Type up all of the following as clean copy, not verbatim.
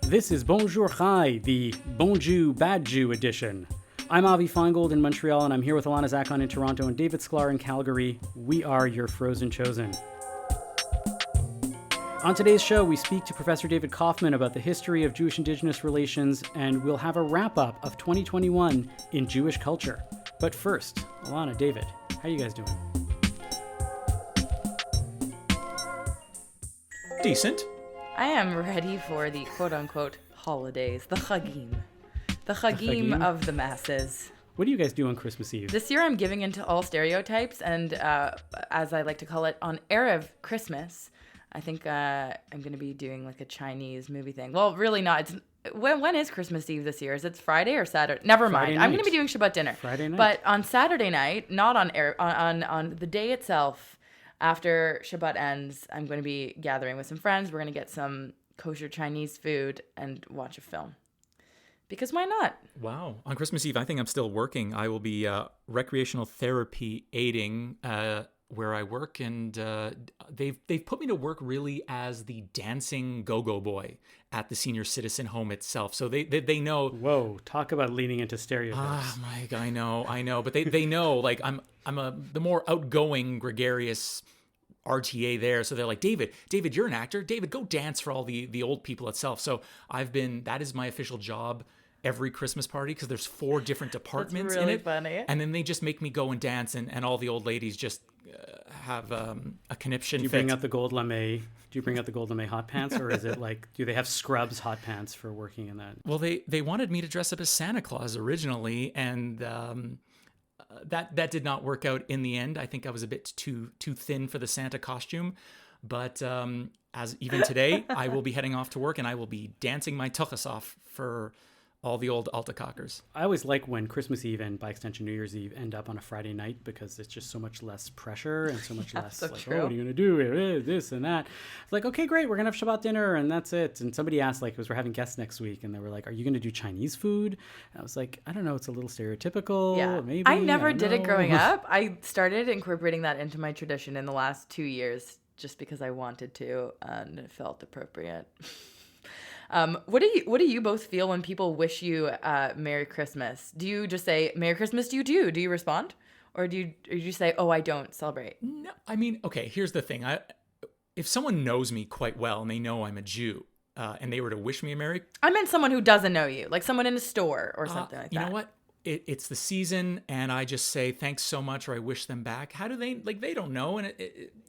This is Bonjour Chai, the Bon Jew, Bad Jew edition. I'm Avi Feingold in Montreal, and I'm here with Alana Zakon in Toronto and David Sklar in Calgary. We are your Frozen Chosen. On today's show, we speak to Professor David Koffman about the history of Jewish-Indigenous relations, and we'll have a wrap-up of 2021 in Jewish culture. But first, Alana, David, how are you guys doing? Decent. I am ready for the quote-unquote holidays, the Chagim. The Chagim of the masses. What do you guys do on Christmas Eve? This year I'm giving into all stereotypes, and as I like to call it, on Erev Christmas, I think I'm going to be doing like a Chinese movie thing. Well, really not. When is Christmas Eve this year? Is it Friday or Saturday? Never mind. Friday I'm going night. to be doing Shabbat dinner. Friday night. But on Saturday night, not on the day itself, after Shabbat ends, I'm going to be gathering with some friends. We're going to get some kosher Chinese food and watch a film. Because why not? Wow. On Christmas Eve, I think I'm still working. I will be recreational therapy aiding where I work, and they've put me to work really as the dancing go-go boy at the senior citizen home itself. So they know. Whoa, talk about leaning into stereotypes. Ah, Mike, I know, but they know like I'm the more outgoing, gregarious RTA there. So they're like, David, you're an actor. David, go dance for all the old people itself. So that is my official job every Christmas party, because there's 4 different departments That's really in it. funny. And then they just make me go and dance, and all the old ladies just have a conniption. Do you bring out the gold lame? Do you bring out the gold lame hot pants, or is it like, do they have scrubs hot pants for working in that? Well, they wanted me to dress up as Santa Claus originally, and that did not work out in the end. I think I was a bit too thin for the Santa costume. But as even today, I will be heading off to work, and I will be dancing my tuchus off for all the old Altacockers. I always like when Christmas Eve and by extension New Year's Eve end up on a Friday night, because it's just so much less pressure and so much less so like, true. oh, what are you going to do? This and that. It's like, okay, great. We're going to have Shabbat dinner and that's it. And somebody asked, like, because we're having guests next week, and they were like, are you going to do Chinese food? And I was like, I don't know. It's a little stereotypical. Yeah, Maybe. I never don't did it know. growing up. I started incorporating that into my tradition in the last 2 years, just because I wanted to, and it felt appropriate. What do you both feel when people wish you Merry Christmas? Do you just say Merry Christmas? Do you respond, or do you say, oh, I don't celebrate? No, I mean, okay. Here's the thing. If someone knows me quite well and they know I'm a Jew, and they were to wish me a Merry, I meant someone who doesn't know you, like someone in a store or something like that. You know what? It's the season, and I just say thanks so much, or I wish them back. How do they, like, they don't know, and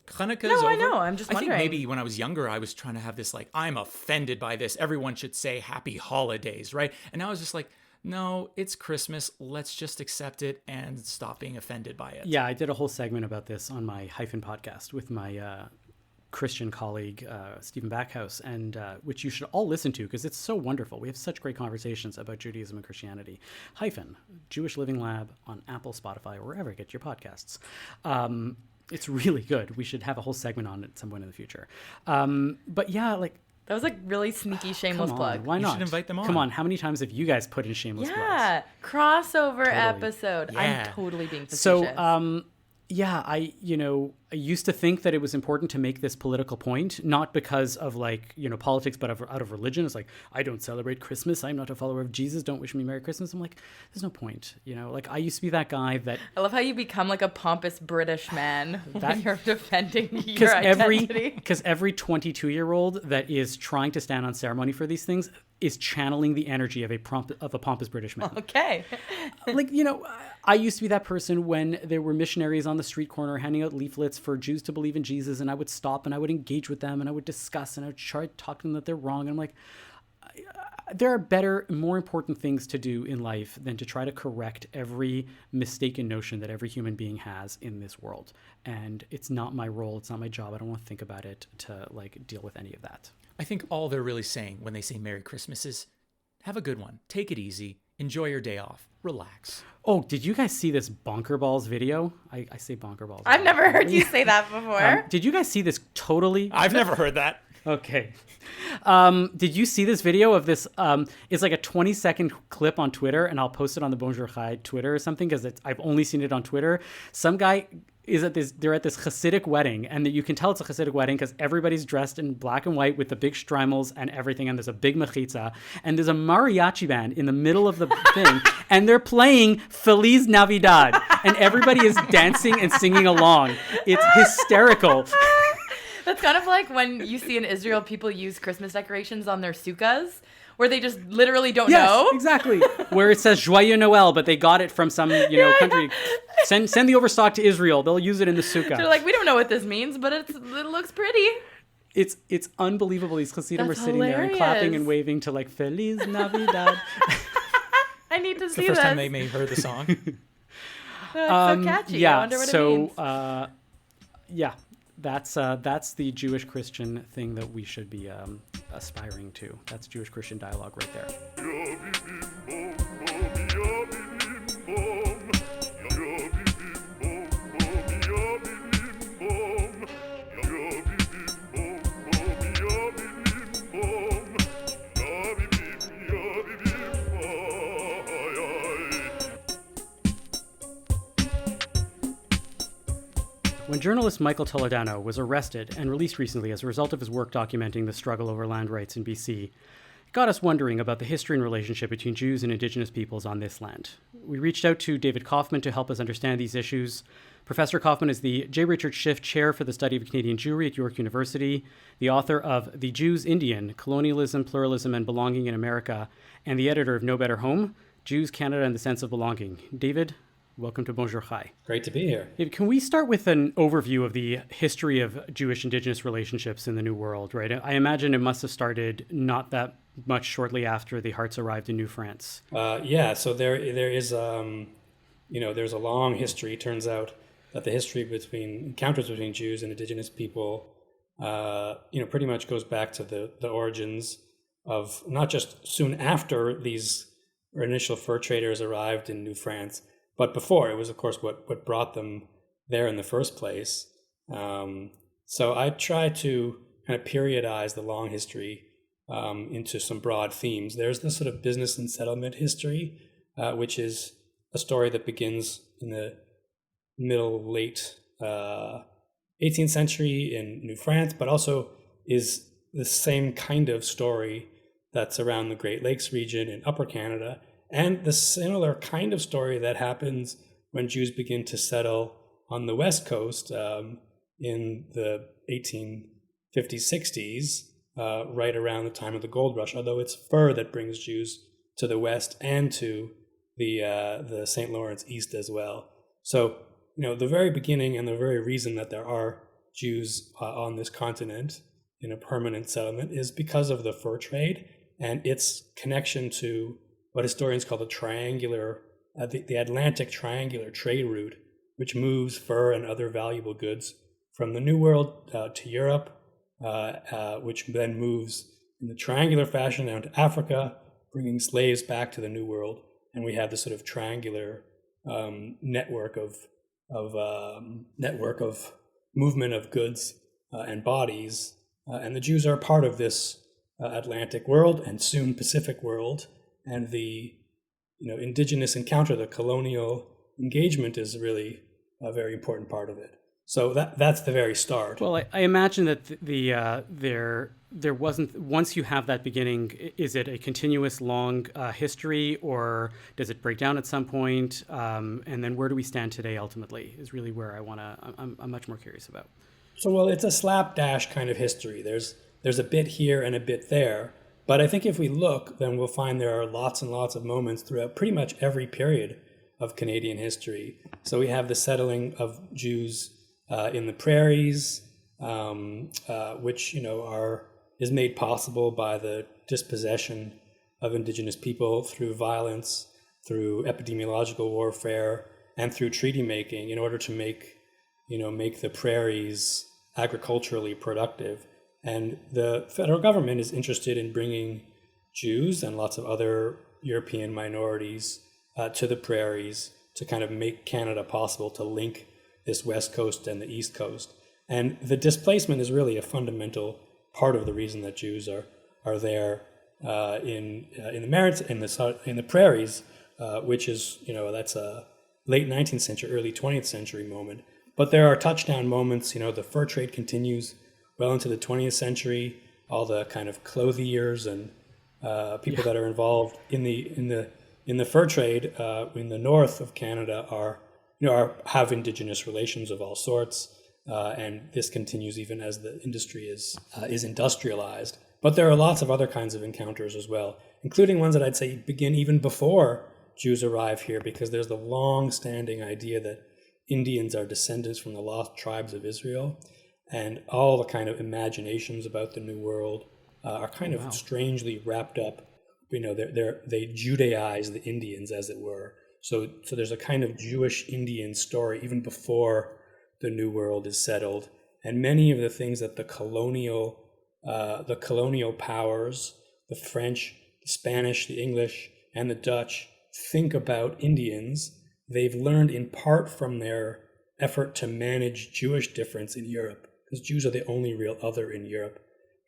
Hanukkah's over. No, I know. I'm just wondering. I think maybe when I was younger, I was trying to have this, like, I'm offended by this. Everyone should say happy holidays, right? And now I was just like, no, it's Christmas. Let's just accept it and stop being offended by it. Yeah, I did a whole segment about this on my Hyphen podcast with my Christian colleague, Stephen Backhouse, and which you should all listen to, because it's so wonderful. We have such great conversations about Judaism and Christianity. Hyphen, Jewish Living Lab on Apple, Spotify, or wherever you get your podcasts. It's really good. We should have a whole segment on it at some point in the future. But yeah, like, That was like really sneaky shameless come on, plug. why You not? should invite them on. Come on, how many times have you guys put in shameless plugs? Yeah, crossover Totally. episode. Yeah. I'm totally being facetious. So, yeah, I used to think that it was important to make this political point, not because of like, politics, but out of religion. It's like, I don't celebrate Christmas. I'm not a follower of Jesus. Don't wish me Merry Christmas. I'm like, there's no point. Like, I used to be that guy that I love how you become like a pompous British man when you're defending your because identity. every 22-year-old that is trying to stand on ceremony for these things is channeling the energy of a pompous British man. Okay. Like, I used to be that person when there were missionaries on the street corner handing out leaflets for Jews to believe in Jesus, and I would stop and I would engage with them and I would discuss and I would try to talk to them that they're wrong. And I'm like, there are better, more important things to do in life than to try to correct every mistaken notion that every human being has in this world. And it's not my role. It's not my job. I don't want to think about it to like deal with any of that. I think all they're really saying when they say Merry Christmas is, have a good one. Take it easy. Enjoy your day off. Relax. Oh, did you guys see this Bonker Balls video? I say Bonker Balls. I've never heard you say that before. Did you guys see this totally? I've never heard that. Okay. Did you see this video of this? It's like a 20-second clip on Twitter, and I'll post it on the Bonjour Chai Twitter or something, because I've only seen it on Twitter. Some guy is that they're at this Hasidic wedding, and that you can tell it's a Hasidic wedding because everybody's dressed in black and white with the big streimels and everything, and there's a big mechitza, and there's a mariachi band in the middle of the thing, and they're playing Feliz Navidad, and everybody is dancing and singing along. It's hysterical. That's kind of like when you see in Israel people use Christmas decorations on their sukkahs, where they just literally don't know. Exactly. Where it says Joyeux Noël, but they got it from some, country. Send the overstock to Israel. They'll use it in the sukkah. They're like, we don't know what this means, but it looks pretty. It's unbelievable. These Hasidim are sitting there and hilarious. clapping and waving to like Feliz Navidad. I need to It's see the first this. time they may have heard the song. It's so catchy. I wonder what it means. That's the Jewish Christian thing that we should be aspiring to. That's Jewish Christian dialogue right there. When journalist Michael Toledano was arrested and released recently as a result of his work documenting the struggle over land rights in BC, it got us wondering about the history and relationship between Jews and Indigenous peoples on this land. We reached out to David Koffman to help us understand these issues. Professor Koffman is the J. Richard Schiff Chair for the Study of Canadian Jewry at York University, the author of The Jews Indian, Colonialism, Pluralism, and Belonging in America, and the editor of No Better Home, Jews, Canada, and the Sense of Belonging. David, welcome to Bonjour Chai. Great to be here. David, can we start with an overview of the history of Jewish-Indigenous relationships in the New World, right? I imagine it must have started not that much shortly after the Harts arrived in New France. So there is, there's a long history. It turns out that the history between encounters between Jews and Indigenous people, pretty much goes back to the origins of not just soon after these initial fur traders arrived in New France, but before. It was, of course, what brought them there in the first place. So I try to kind of periodize the long history into some broad themes. There's the sort of business and settlement history, which is a story that begins in the late 18th century in New France, but also is the same kind of story that's around the Great Lakes region in Upper Canada, and the similar kind of story that happens when Jews begin to settle on the West Coast in the 1850s, 60s, right around the time of the gold rush, although it's fur that brings Jews to the West and to the St. Lawrence East as well. So, the very beginning and the very reason that there are Jews on this continent in a permanent settlement is because of the fur trade and its connection to what historians call the Atlantic triangular trade route, which moves fur and other valuable goods from the New World to Europe, which then moves in the triangular fashion down to Africa, bringing slaves back to the New World. And we have this sort of triangular network of movement of goods and bodies. And the Jews are a part of this Atlantic world and soon Pacific world. And the indigenous encounter, the colonial engagement, is really a very important part of it. So that's the very start. Well, I imagine that there wasn't, once you have that beginning, is it a continuous long history, or does it break down at some point? And then where do we stand today ultimately is really where I'm much more curious about. So, well, it's a slapdash kind of history. There's a bit here and a bit there. But I think if we look, then we'll find there are lots and lots of moments throughout pretty much every period of Canadian history. So we have the settling of Jews in the prairies, which is made possible by the dispossession of Indigenous people through violence, through epidemiological warfare, and through treaty making in order to make the prairies agriculturally productive. And the federal government is interested in bringing Jews and lots of other European minorities to the prairies to kind of make Canada possible to link this West Coast and the East Coast. And the displacement is really a fundamental part of the reason that Jews are there in the prairies, which is that's a late 19th century, early 20th century moment. But there are touchdown moments. The fur trade continues well into the 20th century. All the kind of clothiers and people that are involved in the fur trade in the north of Canada have Indigenous relations of all sorts, and this continues even as the industry is industrialized. But there are lots of other kinds of encounters as well, including ones that I'd say begin even before Jews arrive here, because there's the long-standing idea that Indians are descendants from the lost tribes of Israel, and all the kind of imaginations about the New World are kind of strangely wrapped up. They Judaize the Indians, as it were. So there's a kind of Jewish Indian story even before the New World is settled, and many of the things that the colonial powers, the French, the Spanish, the English, and the Dutch think about Indians, they've learned in part from their effort to manage Jewish difference in Europe, because Jews are the only real other in Europe,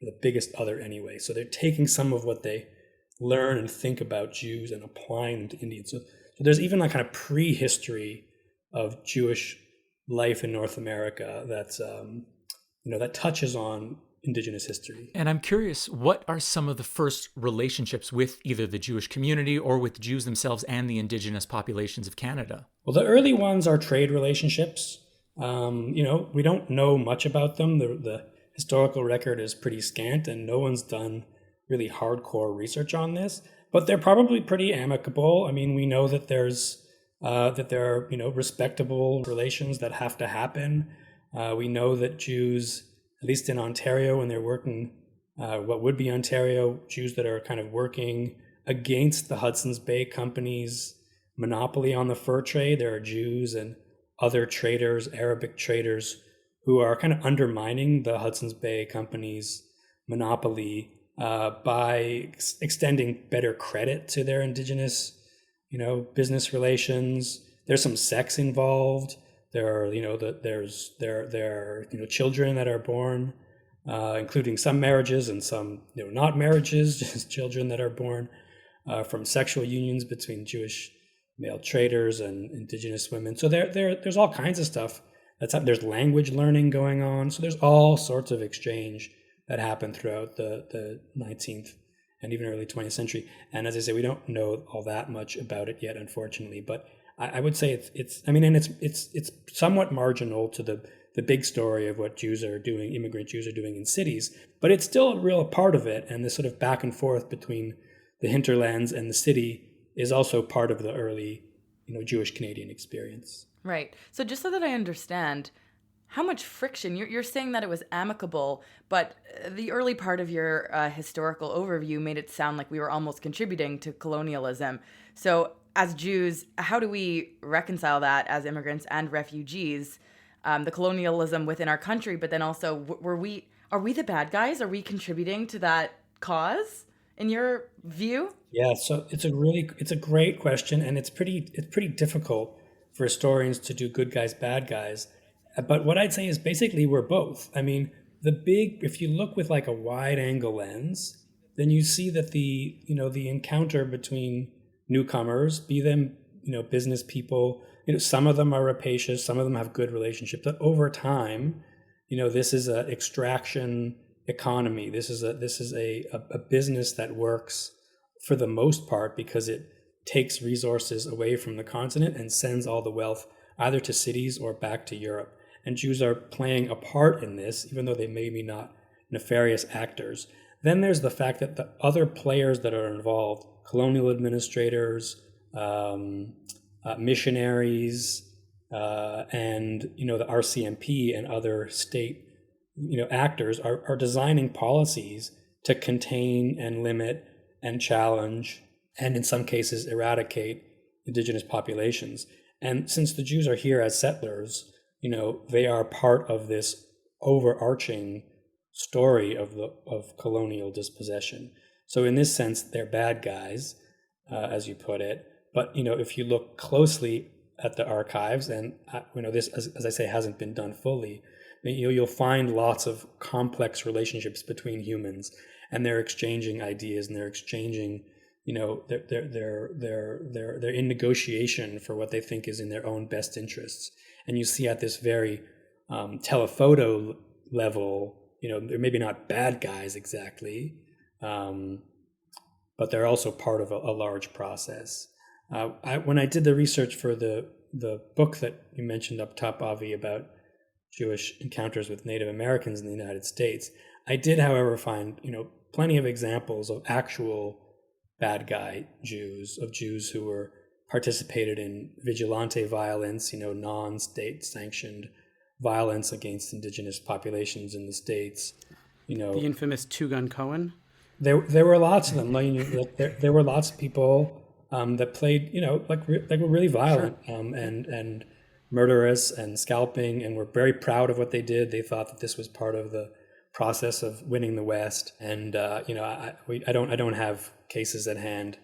the biggest other anyway. So they're taking some of what they learn and think about Jews and applying them to Indians. So there's even a kind of prehistory of Jewish life in North America that's that touches on Indigenous history. And I'm curious, what are some of the first relationships with either the Jewish community or with Jews themselves and the Indigenous populations of Canada? Well, the early ones are trade relationships. We don't know much about them. The historical record is pretty scant, and no one's done really hardcore research on this. But they're probably pretty amicable. I mean, we know that there are respectable relations that have to happen. We know that Jews, at least in Ontario, when they're working, what would be Ontario, Jews that are kind of working against the Hudson's Bay Company's monopoly on the fur trade. There are Jews and other traders, Arabic traders, who are kind of undermining the Hudson's Bay Company's monopoly by extending better credit to their Indigenous, business relations. There's some sex involved. There are, children that are born, including some marriages and some, not marriages, just children that are born from sexual unions between Jewish male traders and Indigenous women. So there's all kinds of stuff there's language learning going on. So there's all sorts of exchange that happened throughout the 19th and even early 20th century. And as I say, we don't know all that much about it yet, unfortunately. But I would say it's somewhat marginal to the big story of what Jews are doing, immigrant Jews are doing in cities. But it's still a real part of it. And this sort of back and forth between the hinterlands and the city is also part of the early, Jewish Canadian experience. Right. So just so that I understand, how much friction, you're saying that it was amicable, but the early part of your historical overview made it sound like we were almost contributing to colonialism. So as Jews, how do we reconcile that as immigrants and refugees, the colonialism within our country, but then also are we the bad guys? Are we contributing to that cause in your view? Yeah, so it's a great question, and it's pretty difficult for historians to do good guys, bad guys. But what I'd say is basically we're both. I mean, if you look with like a wide angle lens, then you see that the encounter between newcomers, be them, business people, some of them are rapacious, some of them have good relationships, but over time, this is an extraction economy. This is a business that works for the most part because it takes resources away from the continent and sends all the wealth either to cities or back to Europe. And Jews are playing a part in this, even though they may be not nefarious actors. Then there's the fact that the other players that are involved, colonial administrators, missionaries, and the RCMP and other state actors are designing policies to contain and limit and challenge and in some cases eradicate Indigenous populations. And since the Jews are here as settlers, they are part of this overarching story of colonial dispossession. So in this sense, they're bad guys, as you put it. But if you look closely at the archives, and this, as I say, hasn't been done fully, you'll find lots of complex relationships between humans, and they're exchanging ideas and they're exchanging they're in negotiation for what they think is in their own best interests. And you see at this very telephoto level, they're maybe not bad guys exactly, but they're also part of a large process. When I did the research for the book that you mentioned up top, Avi, about Jewish encounters with Native Americans in the United States, I did, however, find plenty of examples of actual bad guy Jews, of Jews who were participated in vigilante violence, non-state sanctioned violence against indigenous populations in the States. The infamous two-gun Cohen. There were lots of them. There were lots of people that played, were really violent, sure. And murderous and scalping, and were very proud of what they did. They thought that this was part of the process of winning the West. And I don't have cases at hand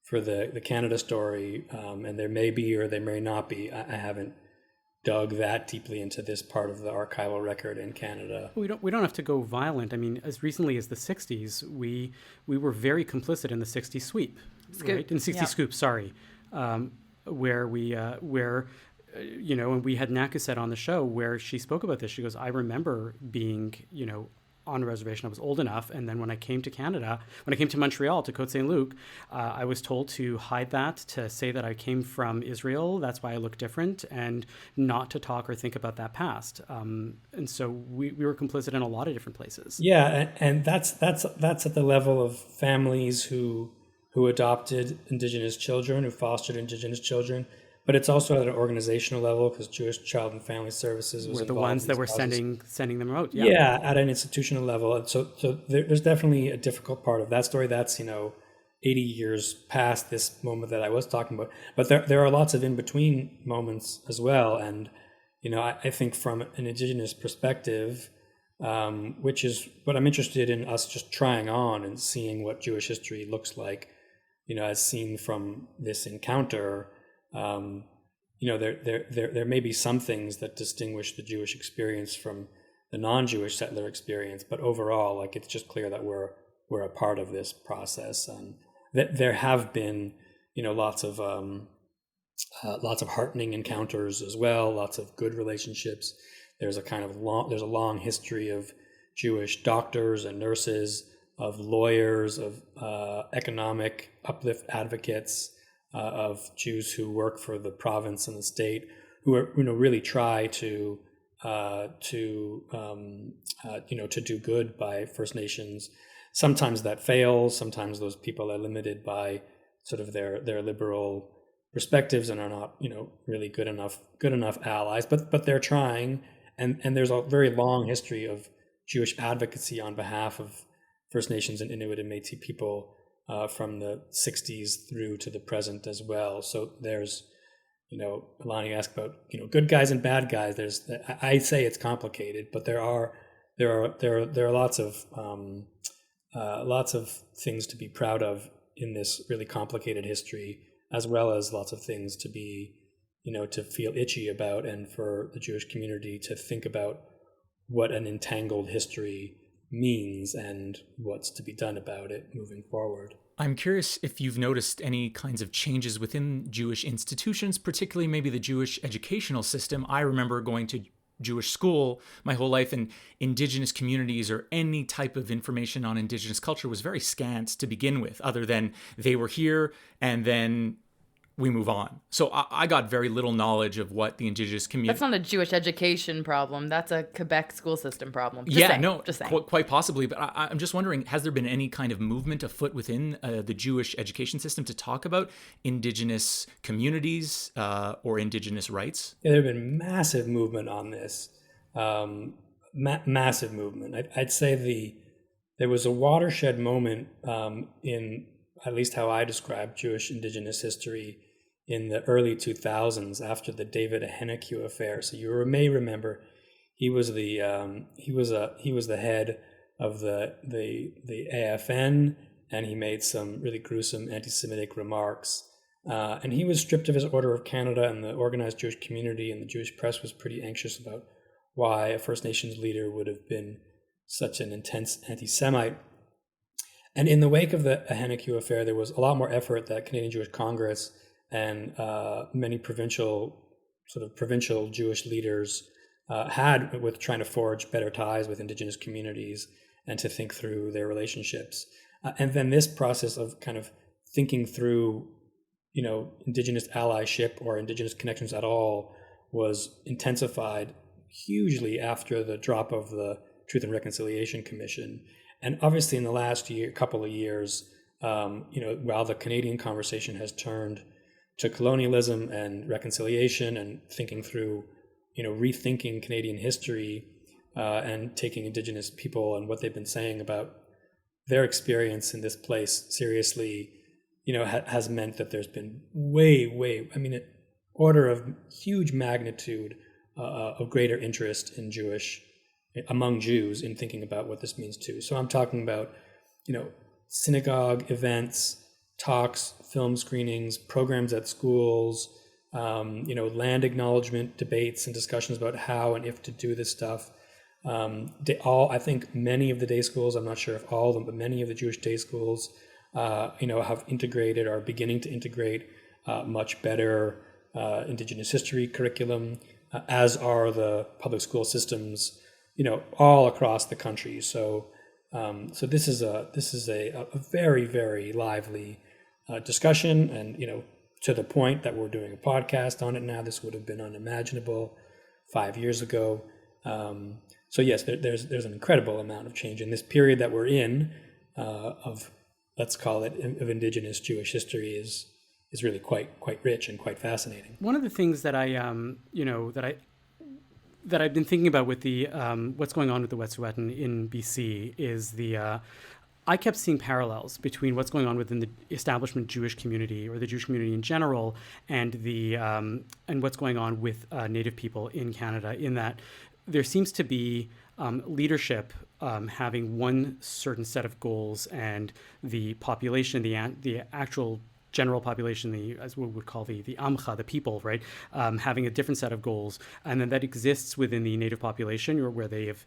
for the Canada story, and there may be or there may not be. I haven't dug that deeply into this part of the archival record in Canada. We don't have to go violent. I mean, as recently as the 60s, we were very complicit in the 60 sweep, right? In 60 scoop, sorry, where and we had Nakuset on the show where she spoke about this. She goes, I remember being, on a reservation. I was old enough. And then when I came to Canada, when I came to Montreal, to Côte Saint-Luc, I was told to hide that, to say that I came from Israel. That's why I look different, and not to talk or think about that past. And so we were complicit in a lot of different places. Yeah. And that's at the level of families who adopted Indigenous children, who fostered Indigenous children. But it's also at an organizational level, because Jewish Child and Family Services was the ones that were sending them out. Yeah, at an institutional level. And so there's definitely a difficult part of that story. That's 80 years past this moment that I was talking about. But there are lots of in between moments as well. And I think from an Indigenous perspective, which is what I'm interested in, us just trying on and seeing what Jewish history looks like, as seen from this encounter. There may be some things that distinguish the Jewish experience from the non-Jewish settler experience, but overall, it's just clear that we're a part of this process, and that there have been, lots of heartening encounters as well, lots of good relationships. There's a long history of Jewish doctors and nurses, of lawyers, of economic uplift advocates. Of Jews who work for the province and the state, who are, really try to do good by First Nations. Sometimes that fails. Sometimes those people are limited by sort of their liberal perspectives and are not, really good enough allies. But they're trying, and there's a very long history of Jewish advocacy on behalf of First Nations and Inuit and Métis people. From the 60s through to the present as well. So there's, Alani asked about, good guys and bad guys. I say it's complicated, but there are lots of things to be proud of in this really complicated history, as well as lots of things to be, to feel itchy about, and for the Jewish community to think about what an entangled history means and what's to be done about it moving forward. I'm curious if you've noticed any kinds of changes within Jewish institutions, particularly maybe the Jewish educational system. I remember going to Jewish school my whole life, and Indigenous communities or any type of information on Indigenous culture was very scant to begin with, other than they were here and then we move on. So I got very little knowledge of what the Indigenous community... That's not a Jewish education problem. That's a Quebec school system problem. Just saying. Quite possibly. But I'm just wondering, has there been any kind of movement afoot within the Jewish education system to talk about Indigenous communities or Indigenous rights? Yeah, there have been massive movement on this. Massive movement. I'd say there was a watershed moment in at least how I describe Jewish Indigenous history in the early 2000s after the David Ahenekyu affair. So you may remember he was the head of the AFN, and he made some really gruesome anti-Semitic remarks. And he was stripped of his Order of Canada, and the organized Jewish community and the Jewish press was pretty anxious about why a First Nations leader would have been such an intense anti-Semite. And in the wake of the Henneque affair, there was a lot more effort that Canadian Jewish Congress and many provincial Jewish leaders had with trying to forge better ties with Indigenous communities and to think through their relationships. And then this process of kind of thinking through, Indigenous allyship or Indigenous connections at all was intensified hugely after the drop of the Truth and Reconciliation Commission. And obviously in the last couple of years, while the Canadian conversation has turned to colonialism and reconciliation and thinking through, rethinking Canadian history and taking Indigenous people and what they've been saying about their experience in this place seriously, has meant that there's been an order of huge magnitude of greater interest among Jews in thinking about what this means too. So I'm talking about, synagogue events, talks, film screenings, programs at schools, land acknowledgement debates and discussions about how and if to do this stuff. I think many of the day schools, I'm not sure if all of them, but many of the Jewish day schools, have integrated or are beginning to integrate much better Indigenous history curriculum, as are the public school systems, all across the country. So this is a very, very lively discussion, and to the point that we're doing a podcast on it now. This would have been unimaginable 5 years ago. So yes, there's an incredible amount of change in this period that we're in of, let's call it, of Indigenous Jewish history is really quite rich and quite fascinating. One of the things that that I've been thinking about with the what's going on with the Wet'suwet'en in BC is I kept seeing parallels between what's going on within the establishment Jewish community or the Jewish community in general and and what's going on with Native people in Canada, in that there seems to be leadership having one certain set of goals, and the population, the actual general population, as we would call the Amcha, the people, right, having a different set of goals, and then that exists within the Native population, or where they have,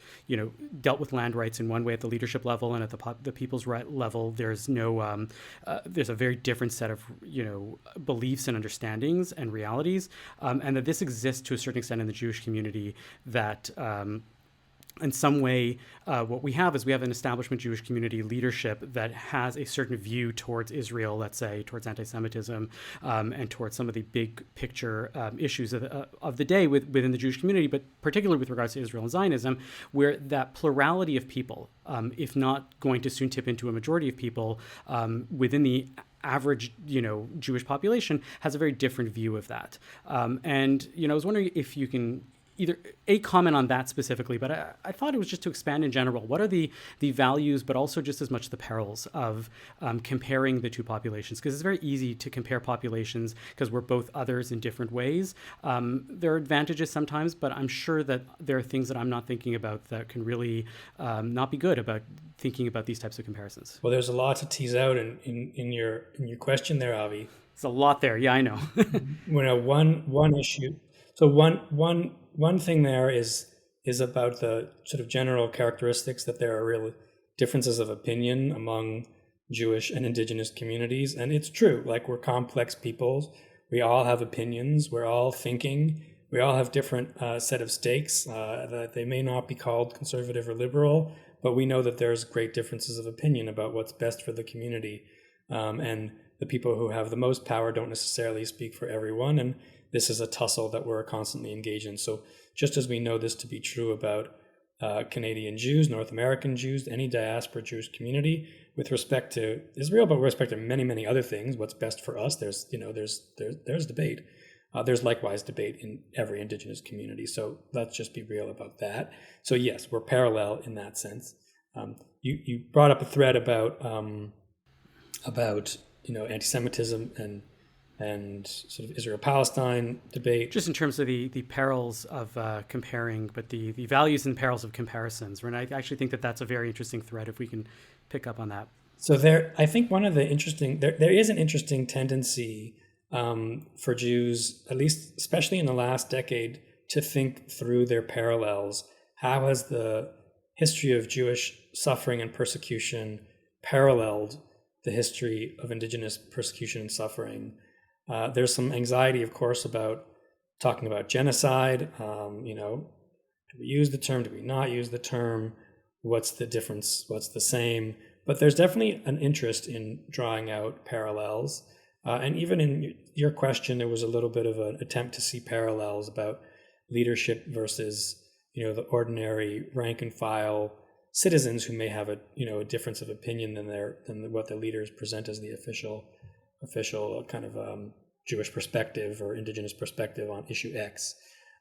dealt with land rights in one way at the leadership level, and at the people's right level, there's a very different set of beliefs and understandings and realities, and that this exists to a certain extent in the Jewish community, that in some way, what we have an establishment Jewish community leadership that has a certain view towards Israel, let's say, towards anti-Semitism, and towards some of the big picture issues of the day within the Jewish community, but particularly with regards to Israel and Zionism, where that plurality of people, if not going to soon tip into a majority of people within the average, Jewish population, has a very different view of that. And I was wondering if you can either comment on that specifically, but I thought it was just to expand in general. What are the values, but also just as much the perils of comparing the two populations? Because it's very easy to compare populations because we're both others in different ways. There are advantages sometimes, but I'm sure that there are things that I'm not thinking about that can really not be good about thinking about these types of comparisons. Well, there's a lot to tease out in your question there, Avi. There's a lot there. Yeah, I know. One issue. So one thing there is about the sort of general characteristics, that there are real differences of opinion among Jewish and Indigenous communities. And it's true, like, we're complex peoples. We all have opinions. We're all thinking. We all have different set of stakes that they may not be called conservative or liberal, but we know that there's great differences of opinion about what's best for the community. And the people who have the most power don't necessarily speak for everyone. And this is a tussle that we're constantly engaged in. So just as we know this to be true about Canadian Jews, North American Jews, any diaspora Jewish community, with respect to Israel, but with respect to many, many other things, what's best for us, there's debate. There's likewise debate in every Indigenous community. So let's just be real about that. So yes, we're parallel in that sense. You brought up a thread about anti-Semitism and sort of Israel-Palestine debate. Just in terms of the perils of comparing, but the values and perils of comparisons. And I actually think that that's a very interesting thread, if we can pick up on that. So I think one of the interesting, there is an interesting tendency for Jews, at least especially in the last decade, to think through their parallels. How has the history of Jewish suffering and persecution paralleled the history of Indigenous persecution and suffering. There's some anxiety, of course, about talking about genocide. Do we use the term? Do we not use the term? What's the difference? What's the same? But there's definitely an interest in drawing out parallels. And even in your question, there was a little bit of an attempt to see parallels about leadership versus, the ordinary rank and file citizens who may have a difference of opinion than what the leaders present as the official kind of Jewish perspective or Indigenous perspective on issue X.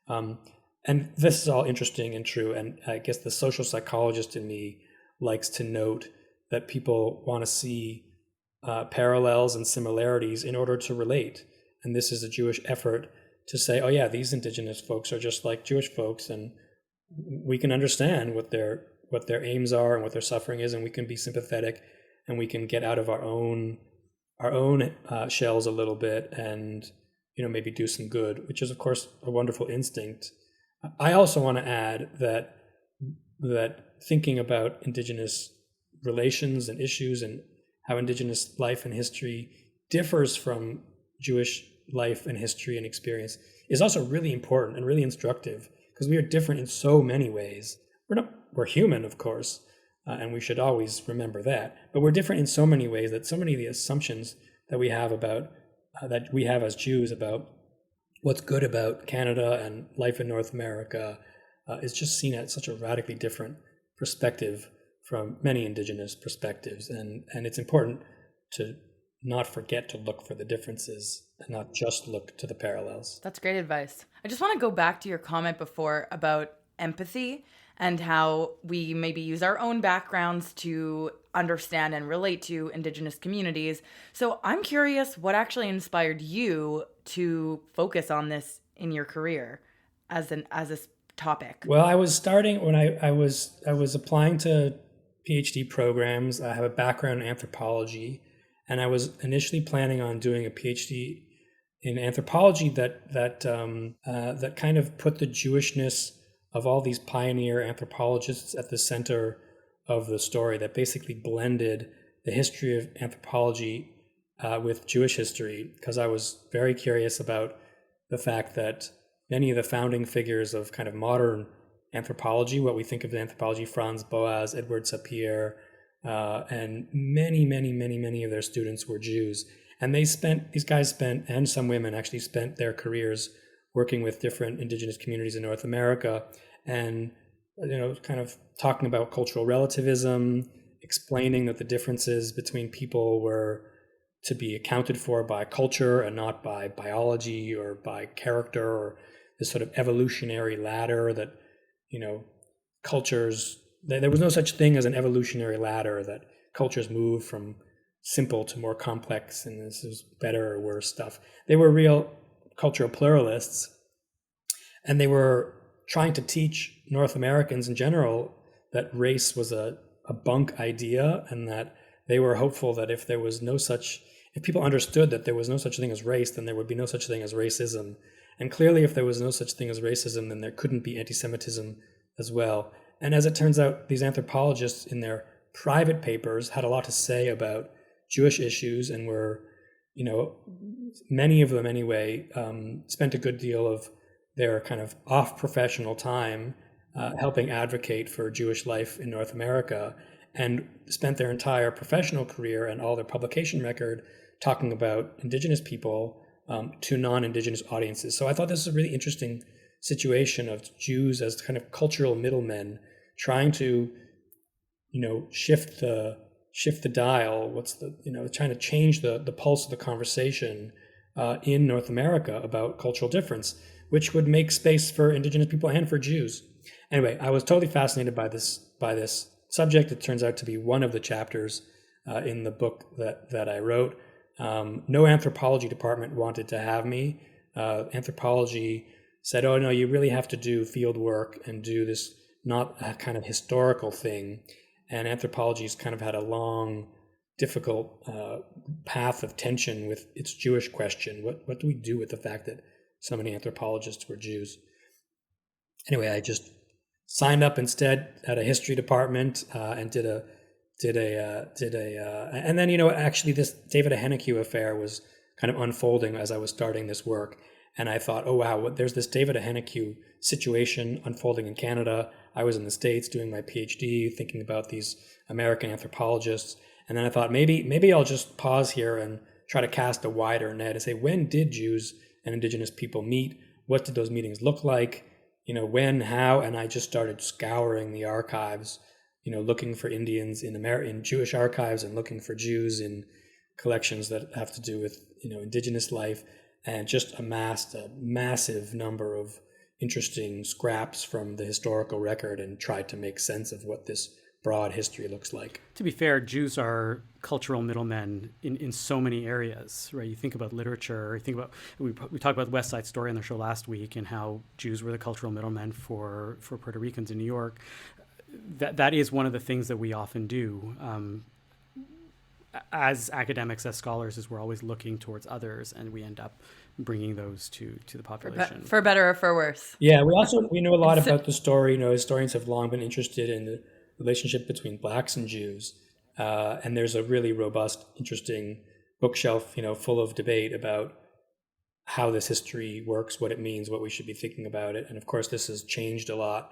And this is all interesting and true. And I guess the social psychologist in me likes to note that people want to see parallels and similarities in order to relate. And this is a Jewish effort to say, oh yeah, these Indigenous folks are just like Jewish folks, and we can understand what their aims are and what their suffering is, and we can be sympathetic, and we can get out of our own shells a little bit, and maybe do some good, which is of course a wonderful instinct. I also want to add that thinking about Indigenous relations and issues and how Indigenous life and history differs from Jewish life and history and experience is also really important and really instructive, because we are different in so many ways. We're human, of course, and we should always remember that. But we're different in so many ways that so many of the assumptions that we have about that we have as Jews about what's good about Canada and life in North America is just seen at such a radically different perspective from many Indigenous perspectives. And it's important to not forget to look for the differences and not just look to the parallels. That's great advice. I just want to go back to your comment before about empathy and how we maybe use our own backgrounds to understand and relate to Indigenous communities. So I'm curious what actually inspired you to focus on this in your career as a topic. Well, I was starting when I was applying to PhD programs. I have a background in anthropology, and I was initially planning on doing a PhD in anthropology that kind of put the Jewishness of all these pioneer anthropologists at the center of the story, that basically blended the history of anthropology with Jewish history, because I was very curious about the fact that many of the founding figures of kind of modern anthropology, what we think of as anthropology, Franz Boas, Edward Sapir, and many of their students were Jews. And these guys spent, and some women actually spent their careers working with different Indigenous communities in North America, and kind of talking about cultural relativism, explaining that the differences between people were to be accounted for by culture and not by biology or by character, or this sort of evolutionary ladder that cultures, there was no such thing as an evolutionary ladder, that cultures move from simple to more complex, and this is better or worse stuff. They were real cultural pluralists, and they were trying to teach North Americans in general that race was a bunk idea, and that they were hopeful that if people understood that there was no such thing as race, then there would be no such thing as racism. And clearly, if there was no such thing as racism, then there couldn't be anti-Semitism as well. And as it turns out, these anthropologists in their private papers had a lot to say about Jewish issues, and were, many of them anyway, spent a good deal of their kind of off-professional time helping advocate for Jewish life in North America, and spent their entire professional career and all their publication record talking about Indigenous people to non-Indigenous audiences. So I thought this was a really interesting situation of Jews as kind of cultural middlemen trying to, shift the dial. Trying to change the pulse of the conversation in North America about cultural difference, which would make space for Indigenous people and for Jews. Anyway, I was totally fascinated by this subject. It turns out to be one of the chapters in the book that I wrote. No anthropology department wanted to have me. Anthropology said, oh no, you really have to do field work and do this, not a kind of historical thing. And anthropology's kind of had a long, difficult path of tension with its Jewish question. What do we do with the fact that so many anthropologists were Jews? Anyway, I just signed up instead at a history department and did a and then, actually this David Ahenekue affair was kind of unfolding as I was starting this work. And I thought, oh, wow, there's this David Ahenekue situation unfolding in Canada. I was in the States doing my PhD, thinking about these American anthropologists. And then I thought, maybe I'll just pause here and try to cast a wider net and say, when did Jews and Indigenous people meet? What did those meetings look like? When, how? And I just started scouring the archives, looking for Indians in Jewish archives and looking for Jews in collections that have to do with, Indigenous life, and just amassed a massive number of interesting scraps from the historical record and tried to make sense of what this broad history looks like. To be fair, Jews are cultural middlemen in so many areas, right? You think about literature, you think about, we talked about the West Side Story on the show last week and how Jews were the cultural middlemen for Puerto Ricans in New York. That is one of the things that we often do. As academics, as scholars, is we're always looking towards others, and we end up bringing those to the population. For better or for worse. Yeah, we know a lot about the story. Historians have long been interested in the relationship between blacks and Jews, and there's a really robust, interesting bookshelf, full of debate about how this history works, what it means, what we should be thinking about it. And of course, this has changed a lot.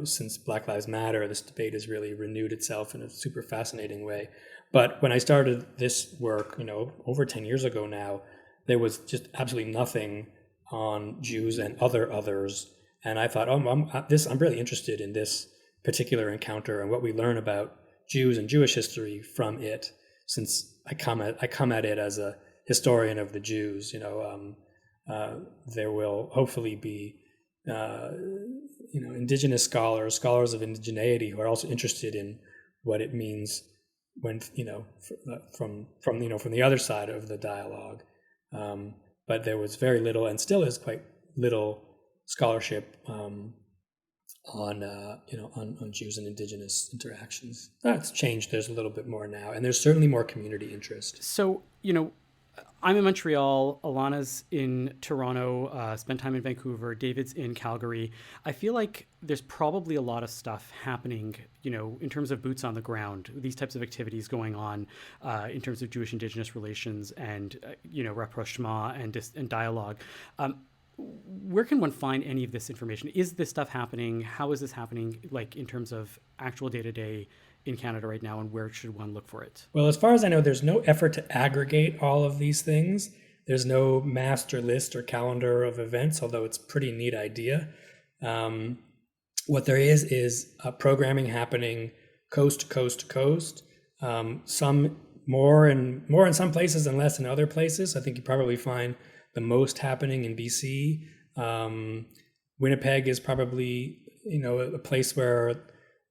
Since Black Lives Matter, this debate has really renewed itself in a super fascinating way. But when I started this work, over 10 years ago now, there was just absolutely nothing on Jews and others. And I thought, I'm really interested in this particular encounter and what we learn about Jews and Jewish history from it, since I come at it as a historian of the Jews. There will hopefully be Indigenous scholars of indigeneity who are also interested in what it means when from the other side of the dialogue. But there was very little, and still is quite little, scholarship on Jews and Indigenous interactions. That's changed. There's a little bit more now, and there's certainly more community interest. So I'm in Montreal, Alana's in Toronto, spent time in Vancouver, David's in Calgary. I feel like there's probably a lot of stuff happening, in terms of boots on the ground, these types of activities going on in terms of Jewish-Indigenous relations and, rapprochement and dialogue. Where can one find any of this information? Is this stuff happening? How is this happening, like in terms of actual day-to-day in Canada right now, and where should one look for it? Well, as far as I know, there's no effort to aggregate all of these things. There's no master list or calendar of events, although it's a pretty neat idea. What there is programming happening coast to coast to coast. Some more in some places and less in other places. I think you probably find the most happening in BC. Winnipeg is probably a place where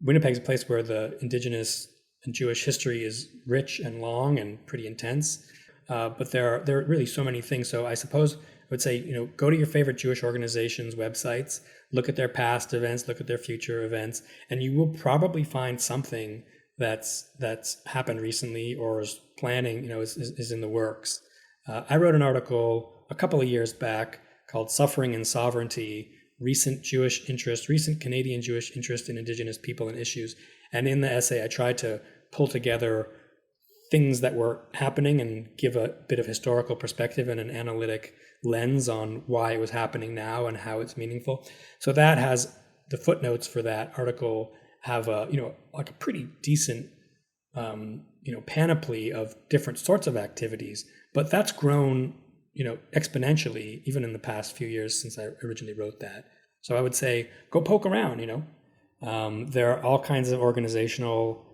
Winnipeg's a place where the Indigenous and Jewish history is rich and long and pretty intense. But there are really so many things. So I suppose I would say, go to your favorite Jewish organizations' websites, look at their past events, look at their future events, and you will probably find something that's happened recently or is planning, is in the works. I wrote an article a couple of years back called "Suffering and Sovereignty: Recent Canadian Jewish interest in Indigenous people and issues." And in the essay, I tried to pull together things that were happening and give a bit of historical perspective and an analytic lens on why it was happening now and how it's meaningful. So that has the footnotes for that article have a pretty decent panoply of different sorts of activities, but that's grown exponentially even in the past few years since I originally wrote that. So I would say go poke around. There are all kinds of organizational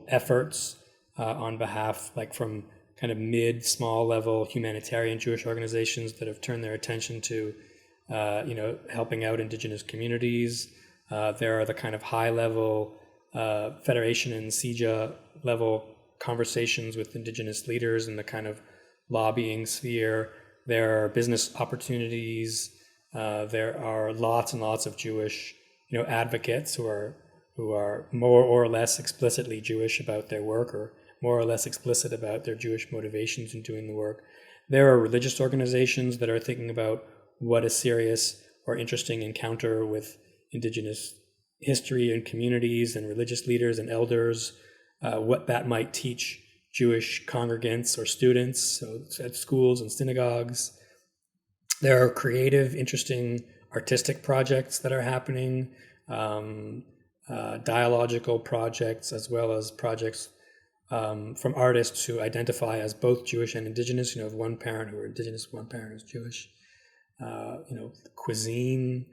efforts on behalf, like from kind of small level humanitarian Jewish organizations that have turned their attention to helping out Indigenous communities. There are the kind of high level Federation and CIJA level conversations with Indigenous leaders in the kind of lobbying sphere. There are business opportunities. There are lots and lots of Jewish, advocates who are more or less explicitly Jewish about their work, or more or less explicit about their Jewish motivations in doing the work. There are religious organizations that are thinking about what a serious or interesting encounter with Indigenous, history and communities and religious leaders and elders, what that might teach Jewish congregants or students, so at schools and synagogues. There are creative, interesting artistic projects that are happening, dialogical projects, as well as projects from artists who identify as both Jewish and indigenous. One parent who are indigenous, one parent who's Jewish. Cuisine,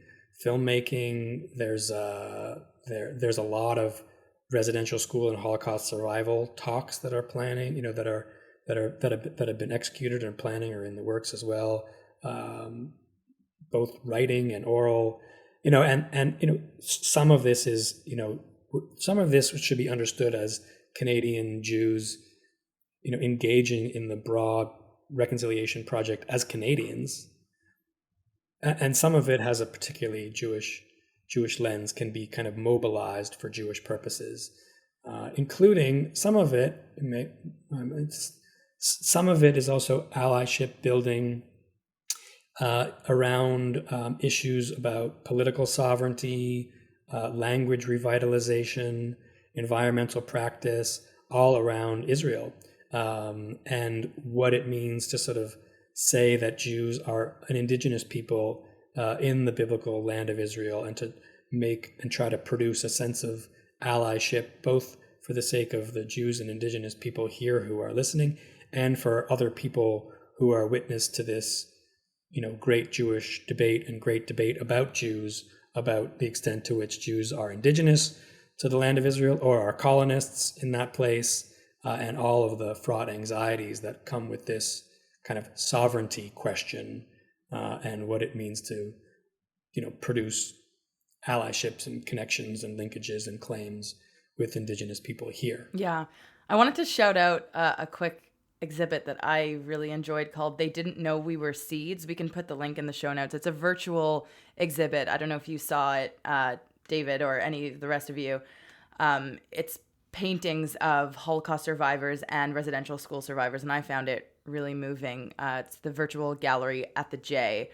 filmmaking. There's a lot of residential school and Holocaust survival talks that are planning. That have been executed and planning or in the works as well. Both writing and oral. Some of this is some of this should be understood as Canadian Jews, engaging in the broad reconciliation project as Canadians, and some of it has a particularly Jewish lens, can be kind of mobilized for Jewish purposes, including some of it. Some of it is also allyship building around issues about political sovereignty, language revitalization, environmental practice, all around Israel, and what it means to sort of say that Jews are an indigenous people in the biblical land of Israel, and to make and try to produce a sense of allyship, both for the sake of the Jews and indigenous people here who are listening, and for other people who are witness to this, great Jewish debate and great debate about Jews, about the extent to which Jews are indigenous to the land of Israel or are colonists in that place, and all of the fraught anxieties that come with this kind of sovereignty question, and what it means to, produce allyships and connections and linkages and claims with indigenous people here. Yeah. I wanted to shout out a quick exhibit that I really enjoyed called They Didn't Know We Were Seeds. We can put the link in the show notes. It's a virtual exhibit. I don't know if you saw it, David, or any of the rest of you. It's paintings of Holocaust survivors and residential school survivors, and I found it really moving. It's the virtual gallery at the J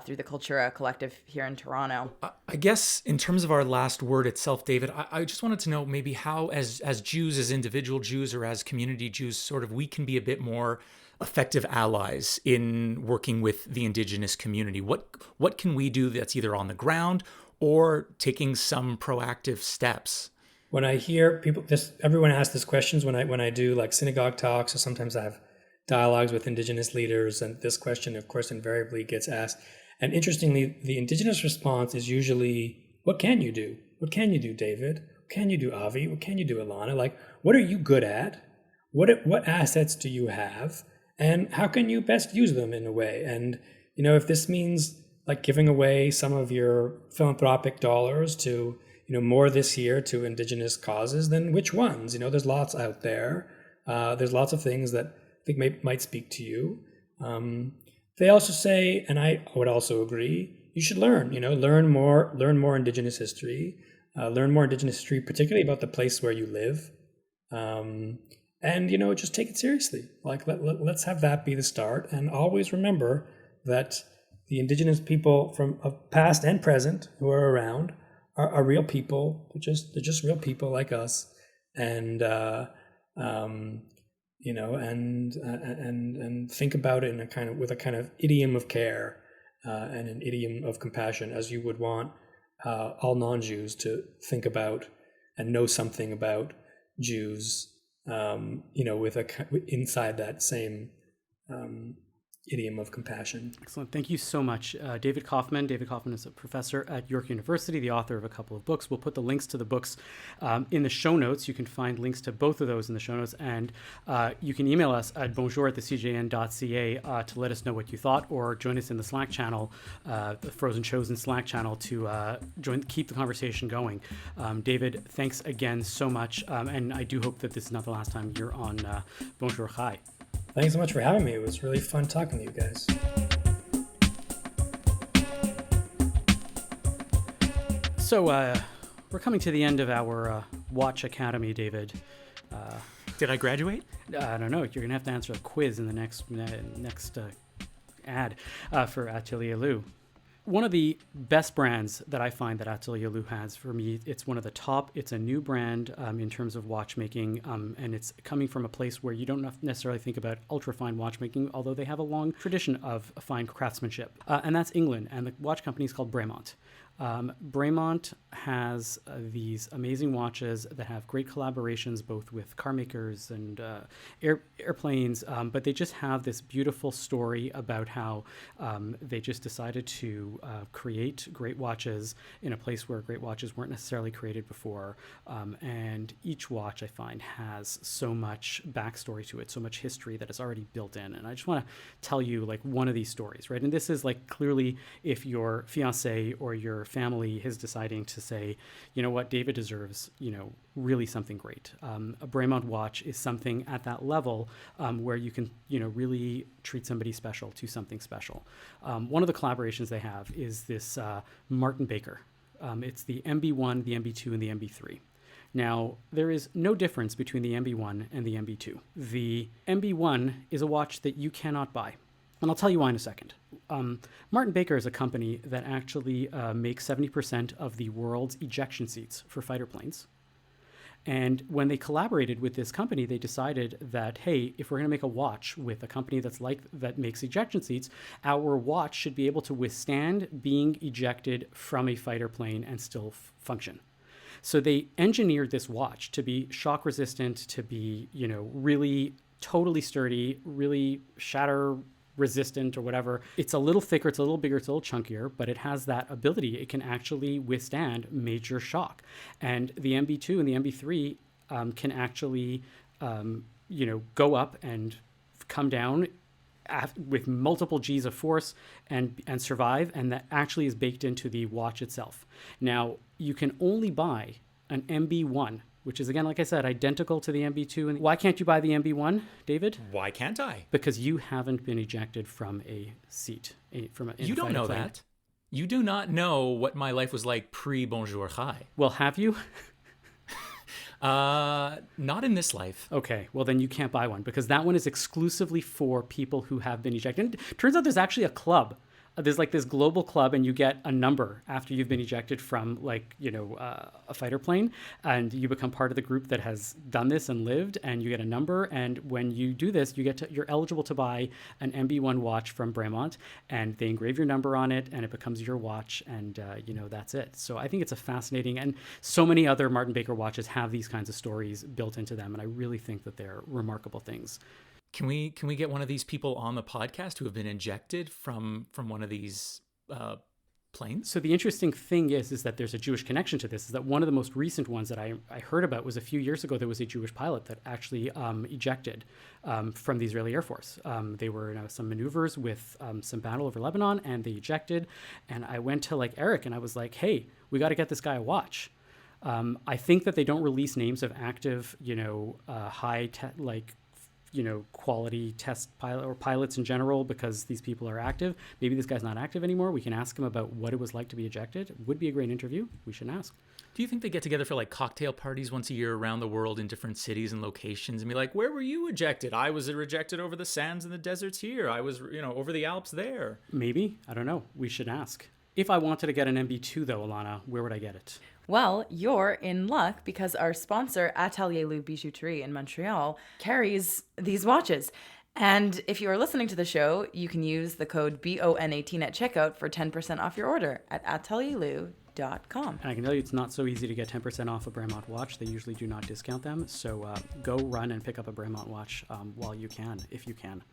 through the Cultura Collective here in Toronto. I guess in terms of our last word itself, David, I just wanted to know maybe how, as Jews, as individual Jews, or as community Jews, sort of we can be a bit more effective allies in working with the indigenous community. What can we do that's either on the ground or taking some proactive steps? When I hear people, everyone asks these questions when I do like synagogue talks, or sometimes I have dialogues with indigenous leaders, and this question, of course, invariably gets asked. And interestingly, the indigenous response is usually, what can you do? What can you do, David? What can you do, Avi? What can you do, Alana? Like, what are you good at? What assets do you have? And how can you best use them in a way? And, if this means like giving away some of your philanthropic dollars to, more this year to indigenous causes, then which ones? There's lots out there. There's lots of things that I think might speak to you. They also say, and I would also agree, you should learn more indigenous history, particularly about the place where you live. And, just take it seriously. Like, let's have that be the start. And always remember that the indigenous people from past and present who are around are real people. They're just real people like us. And, and think about it with a kind of idiom of care and an idiom of compassion, as you would want all non-Jews to think about and know something about Jews, inside that same idiom of compassion. Excellent. Thank you so much, David Koffman. David Koffman is a professor at York University, the author of a couple of books. We'll put the links to the books in the show notes. You can find links to both of those in the show notes. And you can email us at bonjour@thecjn.ca to let us know what you thought, or join us in the Slack channel, the Frozen Chosen Slack channel, to keep the conversation going. David, thanks again so much. And I do hope that this is not the last time you're on Bonjour Chai. Thanks so much for having me. It was really fun talking to you guys. So we're coming to the end of our Watch Academy, David. Did I graduate? I don't know. You're going to have to answer a quiz in the next ad for Atelier Lou. one of the best brands that I find that Atelier Lou has, for me, it's one of the top. It's a new brand in terms of watchmaking, and it's coming from a place where you don't necessarily think about ultra-fine watchmaking, although they have a long tradition of fine craftsmanship. And that's England, and the watch company is called Bremont. Bremont has these amazing watches that have great collaborations both with car makers and airplanes, but they just have this beautiful story about how they just decided to create great watches in a place where great watches weren't necessarily created before. And each watch, I find, has so much backstory to it, so much history that is already built in. And I just want to tell you like one of these stories, right? And this is like clearly if your fiance or your family is deciding to say, you know what, David deserves, really something great. A Bremont watch is something at that level where you can, really treat somebody special to something special. One of the collaborations they have is this Martin Baker. It's the MB1, the MB2, and the MB3. Now, there is no difference between the MB1 and the MB2. The MB1 is a watch that you cannot buy. And I'll tell you why in a second. Martin Baker is a company that actually makes 70% of the world's ejection seats for fighter planes. And when they collaborated with this company, they decided that, hey, if we're going to make a watch with a company that makes ejection seats, our watch should be able to withstand being ejected from a fighter plane and still function. So they engineered this watch to be shock resistant, to be, really totally sturdy, really shatter resistant or whatever. It's a little thicker, it's a little bigger, it's a little chunkier, but it has that ability. It can actually withstand major shock. And the MB2 and the MB3 can actually, go up and come down with multiple G's of force and survive. And that actually is baked into the watch itself. Now, you can only buy an MB1, which is, again, like I said, identical to the MB2. And why can't you buy the MB1, David? Why can't I? Because you haven't been ejected from a seat. You don't know that. You do not know what my life was like pre-Bonjour Hi. Well, have you? Not in this life. Okay, well then you can't buy one because that one is exclusively for people who have been ejected. And it turns out there's actually a club. There's like this global club, and you get a number after you've been ejected from a fighter plane, and you become part of the group that has done this and lived, and you get a number. And when you do this, you're eligible to buy an MB1 watch from Bremont, and they engrave your number on it, and it becomes your watch, and that's it. So I think it's a fascinating, and so many other Martin Baker watches have these kinds of stories built into them, and I really think that they're remarkable things. Can we get one of these people on the podcast who have been ejected from one of these planes? So the interesting thing is that there's a Jewish connection to this. Is that one of the most recent ones that I heard about was a few years ago. There was a Jewish pilot that actually ejected from the Israeli Air Force. They were in some maneuvers with some battle over Lebanon, and they ejected. And I went to Eric, and I was like, "Hey, we got to get this guy a watch." I think that they don't release names of active, quality test pilot or pilots in general because these people are active. Maybe this guy's not active anymore. We can ask him about what it was like to be ejected. It would be a great interview. We should ask. Do you think they get together for cocktail parties once a year around the world in different cities and locations and be like, where were you ejected? I was ejected over the sands and the deserts here. I was, over the Alps there. Maybe. I don't know. We should ask. If I wanted to get an MB2 though, Alana, where would I get it? Well, you're in luck because our sponsor, Atelier Lou Bijouterie in Montreal, carries these watches. And if you are listening to the show, you can use the code BON18 at checkout for 10% off your order at atelierlou.com. And I can tell you it's not so easy to get 10% off a Bremont watch. They usually do not discount them. So go run and pick up a Bremont watch while you can, if you can.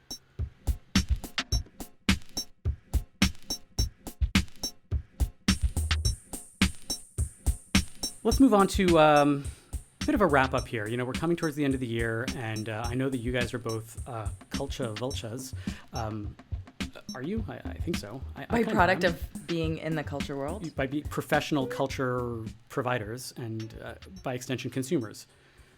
Let's move on to a bit of a wrap up here. We're coming towards the end of the year, and I know that you guys are both culture vultures. Are you? I think so. By product of being in the culture world? By being professional culture providers and by extension consumers.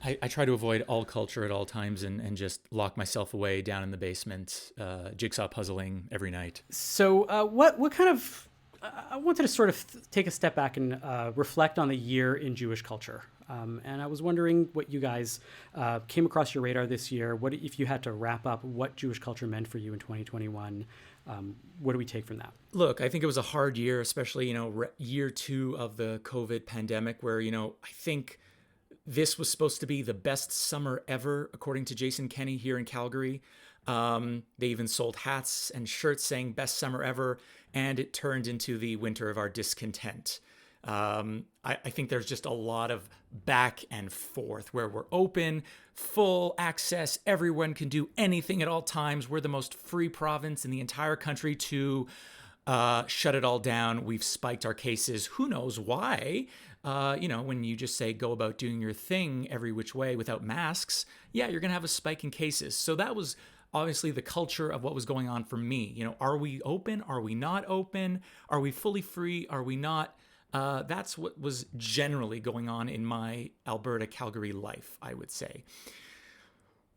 I try to avoid all culture at all times and just lock myself away down in the basement, jigsaw puzzling every night. So what kind of... I wanted to sort of take a step back and reflect on the year in Jewish culture. And I was wondering what you guys came across your radar this year. What, if you had to wrap up what Jewish culture meant for you in 2021, what do we take from that? Look, I think it was a hard year, especially, year 2 of the COVID pandemic, where, I think this was supposed to be the best summer ever, according to Jason Kenney here in Calgary. They even sold hats and shirts saying best summer ever, and it turned into the winter of our discontent. I think there's just a lot of back and forth where we're open, full access, everyone can do anything at all times. We're the most free province in the entire country to shut it all down. We've spiked our cases. Who knows why? When you just say go about doing your thing every which way without masks, yeah, you're going to have a spike in cases. So that was obviously the culture of what was going on for me. Are we open? Are we not open? Are we fully free? Are we not? That's what was generally going on in my Alberta, Calgary life, I would say.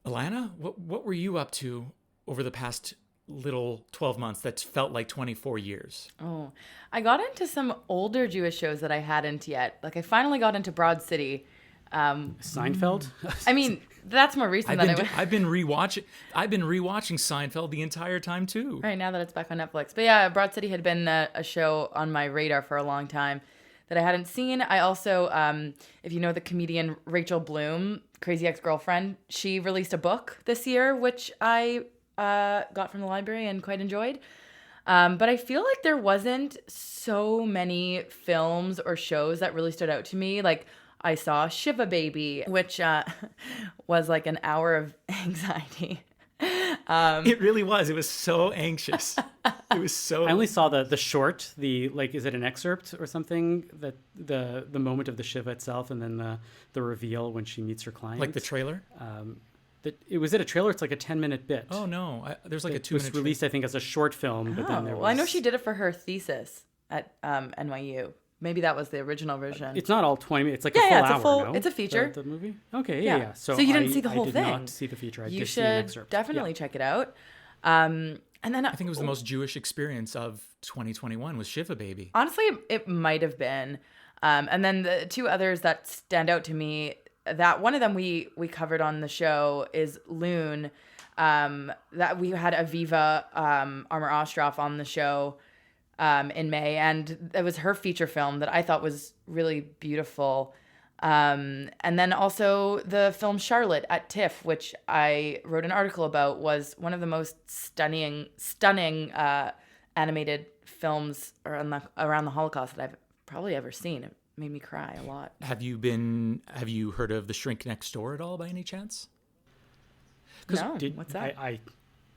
Alana, what were you up to over the past little 12 months that felt like 24 years? Oh, I got into some older Jewish shows that I hadn't yet. Like, I finally got into Broad City. Seinfeld? I mean, that's more recent than I went. I've been rewatching Seinfeld the entire time too. Right, now that it's back on Netflix. But yeah, Broad City had been a show on my radar for a long time that I hadn't seen. I also, if you know the comedian Rachel Bloom, Crazy Ex-Girlfriend, she released a book this year, which I got from the library and quite enjoyed. But I feel like there wasn't so many films or shows that really stood out to me. Like, I saw Shiva Baby, which was like an hour of anxiety. It really was. It was so anxious. It was so. I only saw the short. Is it an excerpt or something? That the moment of the Shiva itself, and then the reveal when she meets her client. Like the trailer. Was it a trailer? It's like a 10-minute bit. Oh no, there's like a 2-minute. It was released, I think, as a short film. But then there was... Well, I know she did it for her thesis at NYU. Maybe that was the original version. It's not all 20 minutes. It's like a full hour, no? It's a feature. The movie? Okay, yeah. So you didn't see the whole thing? I did not see the feature. You did see an should excerpt. definitely check it out. And then I think it was the most Jewish experience of 2021 was Shiva Baby. Honestly, it might have been. And then the two others that stand out to me, that one of them we covered on the show is Loon. That we had Aviva Armour Ostroff on the show in May, and it was her feature film that I thought was really beautiful. And then also the film Charlotte at TIFF, which I wrote an article about, was one of the most stunning animated films around the Holocaust that I've probably ever seen. It made me cry a lot. Have you heard of The Shrink Next Door at all by any chance? No, what's that?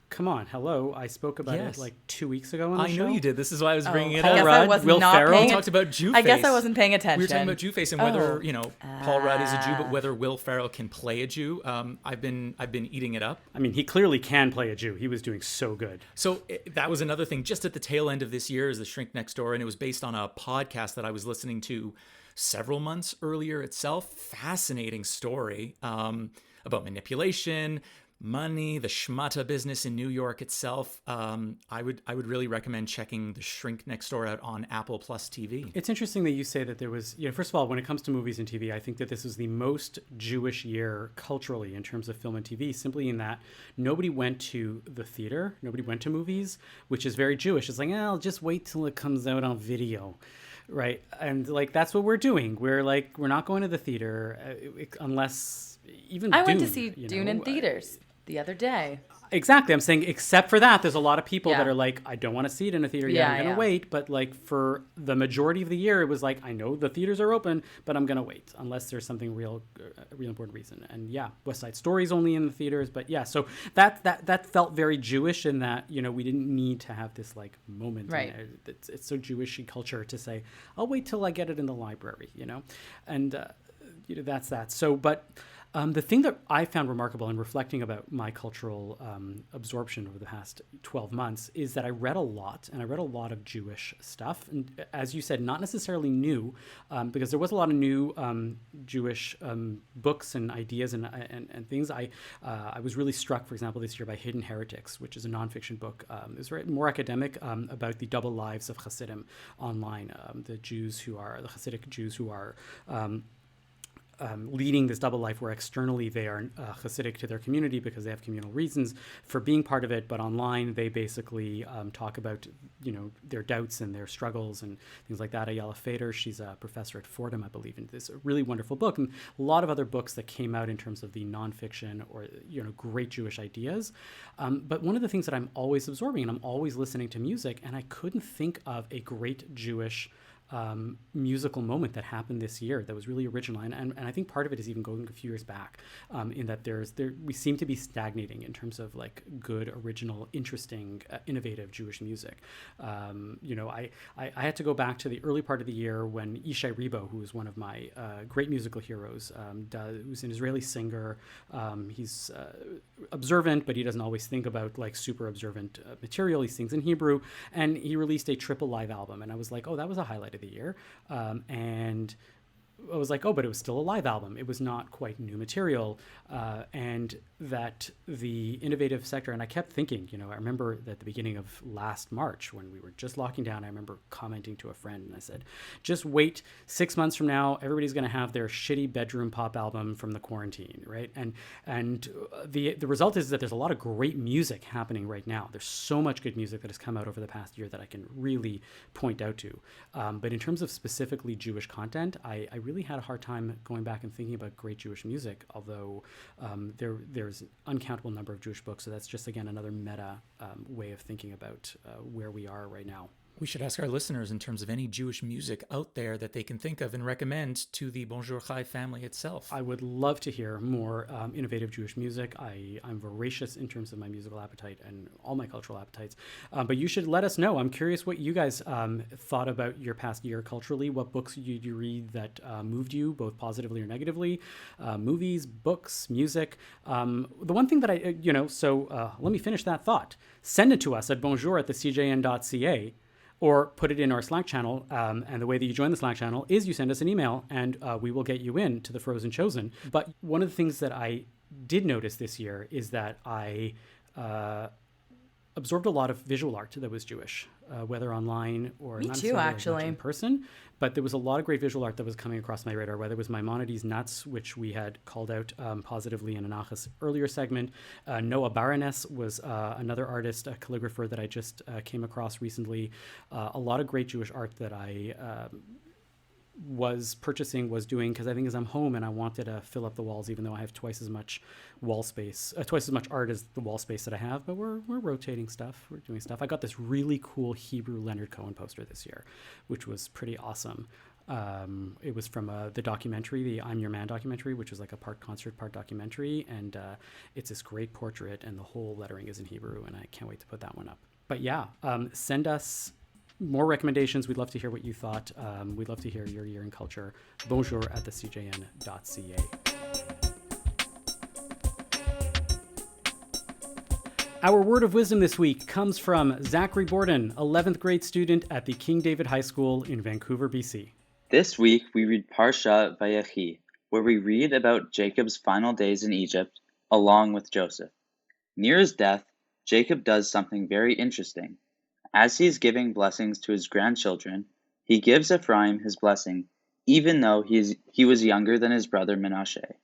Come on, hello. I spoke about it like 2 weeks ago on the show. I know you did. This is why I was bringing it I up. guess I was Will not Ferrell. paying We talked about Jew face. I guess I wasn't paying attention. We were talking about Jew face and whether Paul Rudd is a Jew, but whether Will Ferrell can play a Jew. I've been eating it up. I mean, he clearly can play a Jew. He was doing so good. So that was another thing. Just at the tail end of this year is The Shrink Next Door, and it was based on a podcast that I was listening to several months earlier itself. Fascinating story about manipulation, money, the schmata business in New York itself. I would really recommend checking The Shrink Next Door out on Apple Plus TV. It's interesting that you say that there was, first of all, when it comes to movies and TV, I think that this is the most Jewish year culturally in terms of film and TV, simply in that nobody went to the theater, nobody went to movies, which is very Jewish. It's like, I'll just wait till it comes out on video. Right. And like, that's what we're doing. We're not going to the theater unless even I went Dune, to see Dune in theaters the other day. Exactly. I'm saying, except for that, there's a lot of people that are like, I don't want to see it in a theater yet. I'm going to wait. But like for the majority of the year, it was like, I know the theaters are open, but I'm going to wait unless there's something real important reason. And yeah, West Side Story's only in the theaters. But yeah, so that felt very Jewish in that, we didn't need to have this like moment. Right. It's so Jewish culture to say, I'll wait till I get it in the library, and that's that. So, but the thing that I found remarkable in reflecting about my cultural absorption over the past 12 months is that I read a lot, and I read a lot of Jewish stuff. And as you said, not necessarily new, because there was a lot of new Jewish books and ideas and things. I was really struck, for example, this year by Hidden Heretics, which is a nonfiction book. It was more academic about the double lives of Hasidim online, the Hasidic Jews who are leading this double life where externally they are Hasidic to their community because they have communal reasons for being part of it, but online they basically talk about their doubts and their struggles and things like that. Ayala Fader, she's a professor at Fordham, I believe, and this is a really wonderful book, and a lot of other books that came out in terms of the nonfiction or great Jewish ideas. But one of the things that I'm always absorbing, and I'm always listening to music, and I couldn't think of a great Jewish musical moment that happened this year that was really original, and I think part of it is even going a few years back, in that we seem to be stagnating in terms of like good, original, interesting, innovative Jewish music. I had to go back to the early part of the year when Ishai Ribo, who is one of my great musical heroes, who's an Israeli singer. He's observant, but he doesn't always think about like super observant material. He sings in Hebrew, and he released a triple live album, and I was like, oh, that was a highlight of the year. And I was like, oh, but it was still a live album. It was not quite new material. And that the innovative sector, and I kept thinking, I remember at the beginning of last March when we were just locking down, I remember commenting to a friend and I said, just wait 6 months from now, everybody's going to have their shitty bedroom pop album from the quarantine, right? And the result is that there's a lot of great music happening right now. There's so much good music that has come out over the past year that I can really point out to. But in terms of specifically Jewish content, I really had a hard time going back and thinking about great Jewish music, although there's an uncountable number of Jewish books. So that's just, again, another meta way of thinking about where we are right now. We should ask our listeners in terms of any Jewish music out there that they can think of and recommend to the Bonjour Chai family itself. I would love to hear more innovative Jewish music. I'm voracious in terms of my musical appetite and all my cultural appetites. But you should let us know. I'm curious what you guys thought about your past year culturally. What books did you read that moved you, both positively or negatively? Movies, books, music. The one thing that let me finish that thought. Send it to us at bonjour@thecjn.ca. or put it in our Slack channel. And the way that you join the Slack channel is you send us an email and we will get you in to the Frozen Chosen. But one of the things that I did notice this year is that I absorbed a lot of visual art that was Jewish, whether online or Me not too, necessarily actually. in person. But there was a lot of great visual art that was coming across my radar, whether it was Maimonides' Nuts, which we had called out positively in Anachas earlier segment. Noah Baroness was another artist, a calligrapher that I just came across recently. A lot of great Jewish art that I was doing, because I think as I'm home and I wanted to fill up the walls, even though I have twice as much wall space, twice as much art as the wall space that I have, but we're rotating stuff, we're doing stuff. I got this really cool Hebrew Leonard Cohen poster this year, which was pretty awesome. It was from the documentary, the I'm Your Man documentary, which was like a part concert, part documentary, and it's this great portrait, and the whole lettering is in Hebrew, and I can't wait to put that one up. But yeah, send us more recommendations. We'd love to hear what you thought. We'd love to hear your year in culture. bonjour@thecjn.ca. Our word of wisdom this week comes from Zachary Borden, 11th grade student at the King David High School in Vancouver, BC. This week we read Parsha Vayechi, where we read about Jacob's final days in Egypt, along with Joseph. Near his death, Jacob does something very interesting. As he is giving blessings to his grandchildren, he gives Ephraim his blessing, even though he was younger than his brother Manasseh.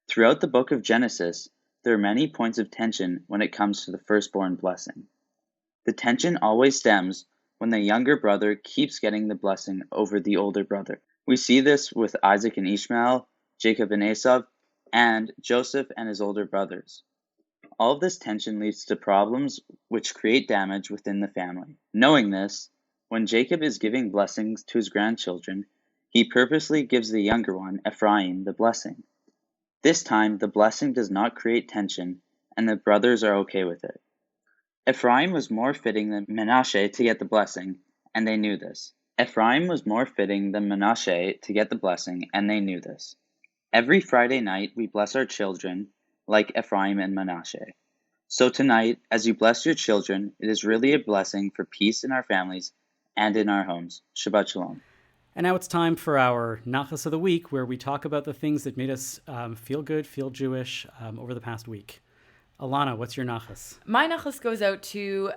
Throughout the book of Genesis, there are many points of tension when it comes to the firstborn blessing. The tension always stems when the younger brother keeps getting the blessing over the older brother. We see this with Isaac and Ishmael, Jacob and Esau, and Joseph and his older brothers. All of this tension leads to problems which create damage within the family. Knowing this, when Jacob is giving blessings to his grandchildren, he purposely gives the younger one, Ephraim, the blessing. This time, the blessing does not create tension, and the brothers are okay with it. Ephraim was more fitting than Manasseh to get the blessing, and they knew this. Ephraim was more fitting than Manasseh to get the blessing, and they knew this. Every Friday night, we bless our children like Ephraim and Manasseh. So tonight, as you bless your children, it is really a blessing for peace in our families and in our homes. Shabbat Shalom. And now it's time for our Nachas of the Week, where we talk about the things that made us feel good, feel Jewish over the past week. Alana, what's your Nachas? My Nachas goes out to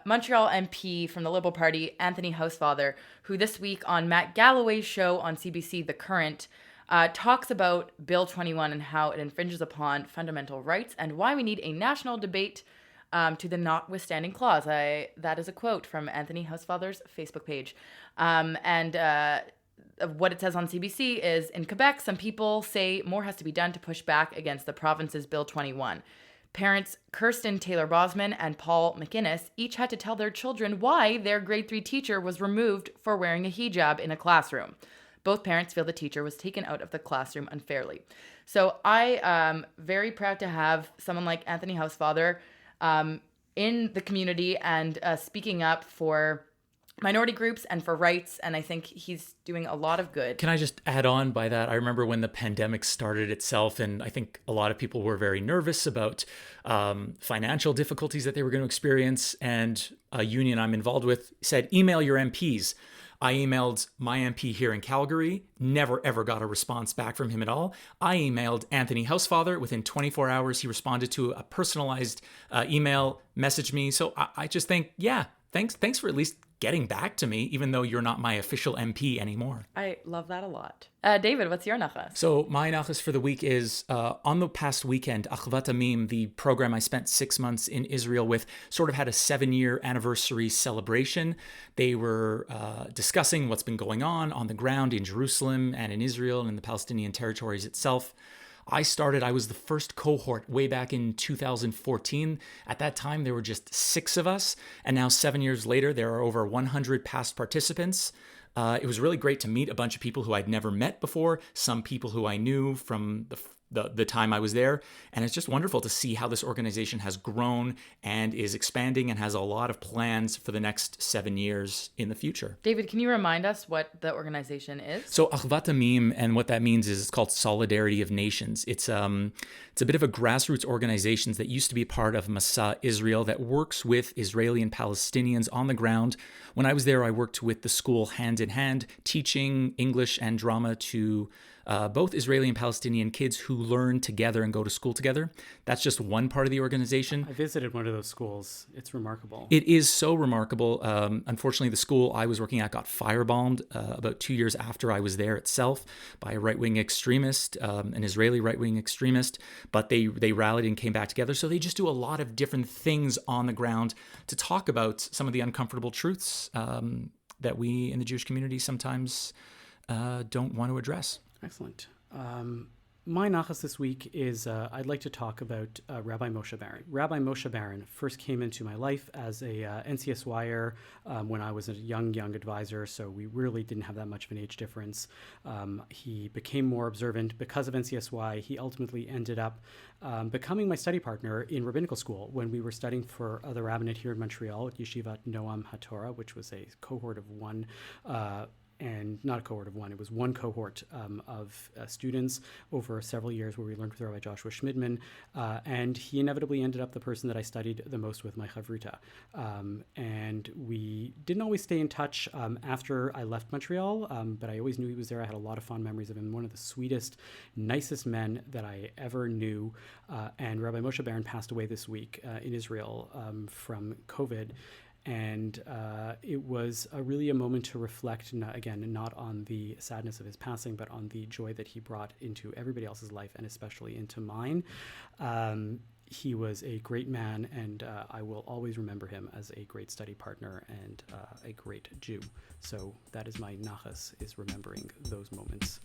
Montreal MP from the Liberal Party, Anthony Housefather, who this week on Matt Galloway's show on CBC, The Current, talks about Bill 21 and how it infringes upon fundamental rights and why we need a national debate to the notwithstanding clause. That is a quote from Anthony Housefather's Facebook page. What it says on CBC is, in Quebec, some people say more has to be done to push back against the province's Bill 21. Parents Kirsten Taylor Bosman and Paul McInnes each had to tell their children why their grade 3 teacher was removed for wearing a hijab in a classroom. Both parents feel the teacher was taken out of the classroom unfairly. So I am very proud to have someone like Anthony Housefather in the community and speaking up for minority groups and for rights, and I think he's doing a lot of good. Can I just add on by that? I remember when the pandemic started itself, and I think a lot of people were very nervous about financial difficulties that they were going to experience, and a union I'm involved with said, email your MPs. I emailed my MP here in Calgary, never ever got a response back from him at all. I emailed Anthony Housefather. Within 24 hours, he responded to a personalized email, messaged me. So I just think, yeah, thanks for at least getting back to me, even though you're not my official MP anymore. I love that a lot. David, what's your nachas? So my nachas for the week is on the past weekend, Achvat Amim, the program I spent 6 months in Israel with, sort of had a 7-year anniversary celebration. They were discussing what's been going on the ground in Jerusalem and in Israel and in the Palestinian territories itself. I was the first cohort way back in 2014. At that time, there were just 6 of us. And now 7 years later, there are over 100 past participants. It was really great to meet a bunch of people who I'd never met before, some people who I knew from the time I was there. And it's just wonderful to see how this organization has grown and is expanding and has a lot of plans for the next 7 years in the future. David, can you remind us what the organization is? So Achvat Amim, and what that means is it's called Solidarity of Nations. It's a bit of a grassroots organization that used to be part of Masa Israel that works with Israeli and Palestinians on the ground. When I was there, I worked with the school hand in hand, teaching English and drama to both Israeli and Palestinian kids who learn together and go to school together. That's just one part of the organization. I visited one of those schools. It's remarkable. It is so remarkable. Unfortunately, the school I was working at got firebombed about 2 years after I was there itself by a right-wing extremist, an Israeli right-wing extremist. But they rallied and came back together. So they just do a lot of different things on the ground to talk about some of the uncomfortable truths that we in the Jewish community sometimes don't want to address. Excellent. My nachas this week is I'd like to talk about Rabbi Moshe Baron. Rabbi Moshe Baron first came into my life as a NCSYer when I was a young advisor, so we really didn't have that much of an age difference. He became more observant because of NCSY. He ultimately ended up becoming my study partner in rabbinical school when we were studying for the rabbinate here in Montreal at Yeshivat Noam HaTorah, which was a cohort of one. And not a cohort of one, it was one cohort of students over several years where we learned with Rabbi Joshua Schmidman. And he inevitably ended up the person that I studied the most with, my chavruta. And we didn't always stay in touch after I left Montreal, but I always knew he was there. I had a lot of fond memories of him. One of the sweetest, nicest men that I ever knew. And Rabbi Moshe Baron passed away this week in Israel from COVID. And it was really a moment to reflect, not on the sadness of his passing, but on the joy that he brought into everybody else's life, and especially into mine. He was a great man, and I will always remember him as a great study partner and a great Jew. So that is my nachas, is remembering those moments.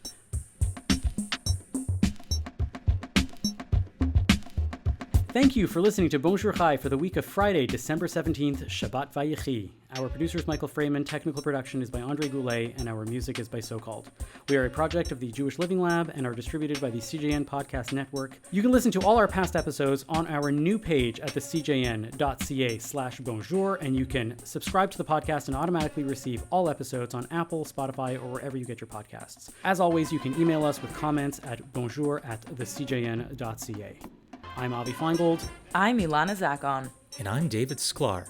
Thank you for listening to Bonjour Chai for the week of Friday, December 17th, Shabbat Vayechi. Our producer is Michael Freeman, technical production is by Andre Goulet, and our music is by So Called. We are a project of the Jewish Living Lab and are distributed by the CJN Podcast Network. You can listen to all our past episodes on our new page at thecjn.ca/bonjour, and you can subscribe to the podcast and automatically receive all episodes on Apple, Spotify, or wherever you get your podcasts. As always, you can email us with comments at bonjour@thecjn.ca. I'm Avi Feingold. I'm Ilana Zakon. And I'm David Sklar.